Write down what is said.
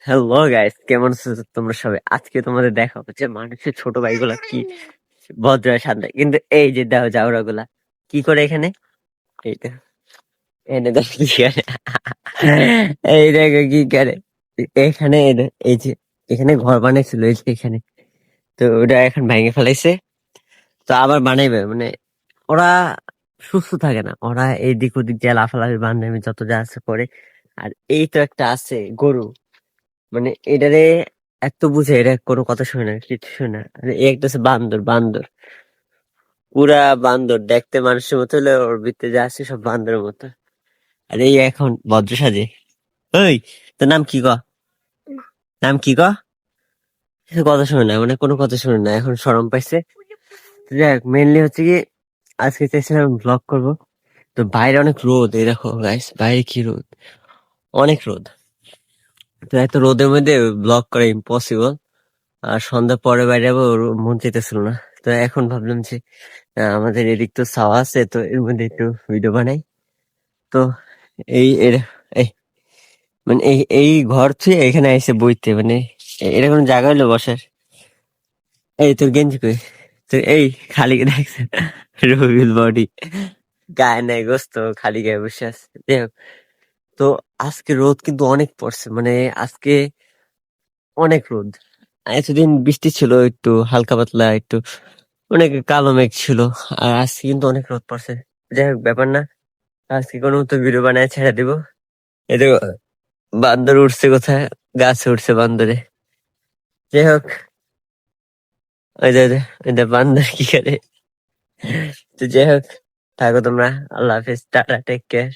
Hello guys, কেমন আছো তোমরা সবাই? আজকে তোমাদের দেখাবো যে মানুষের ছোট ভাইগুলা কি ভদ্র আর শান্ত, কিন্তু এই যে দাও জাউরা গুলা কি করে এখানে, এইটা এনে দেখো কি করে। এই দেখো কি করে এখানে, এই যে এখানে ঘর বানাইছিল, এই যে এখানে, তো ওটা এখন ভেঙে ফেলাইছে, তো আবার বানাইবে। মানে ওরা সুস্থ থাকে না, ওরা এইদিক ওদিক দিয়ে লাফালাফি বান্ধবী যত যা আছে করে। আর এই তো একটা আছে গরু, মানে এটারে এত বুঝে, এটা কোনো কথা শুনে না, কিছু শুনে না। আর এই একটা আছে বান্দর, বান্দর পুরা বান্দর, দেখতে মানুষের মতো হলে ওর ভিতরে যা আছে সব বান্দরের মতো। আর এই এখন ভদ্র সাজে। ওই, তোর নাম কি ক? নাম কি ক? সে কথা শুনে না, মানে কোনো কথা শুনে না, এখন শরম পাইছে। তো যাই হোক, মেনলি হচ্ছে কি, আজকে চাইছিলাম ব্লগ করব, তো বাইরে অনেক রোদ, এই দেখো গাইস, বাইরে কি রোদ, অনেক রোদ। তো এত রোদের মধ্যে ব্লগ করা ইম্পসিবল। আর সন্ধ্যার পরে বাইরে যাবো, ওর মন চাইতেছিল না। তো এখন ভাবলাম যে আমাদের এদিক তো ছাওয়া আছে, তো এর মধ্যে একটু ভিডিও বানাই। তো এই এই মানে এই এই ঘর থেকে এখানে এসে বইতে, মানে এটা কোনো জায়গা হলো বসার? এই তোর গেঞ্জি কই? তো এই খালি দেখছে রবিল বডি, গায়ে নাই গোস্ত, খালি গায়ে বসে আছে। যাই হোক, তো আজকে রোদ কিন্তু অনেক পড়ছে, মানে আজকে অনেক রোদ। এতদিন বৃষ্টি ছিল, একটু হালকা পাতলা, একটু অনেক কালো মেঘ ছিল। আর আজকে কিন্তু অনেক রোদ পড়ছে। যাই হোক, ব্যাপার না, আজকে কোনো মতো ভিডিও বানায় ছেড়ে দিব। এই দেখো, বান্দর উঠছে কোথায়, গাছে উঠছে বান্দরে। যাই হোক, ওই যে বান্দর কি করে। তো যাই হোক, থাকো তোমরা, আল্লাহ হাফিজ, টাটা, টেক কেয়ার।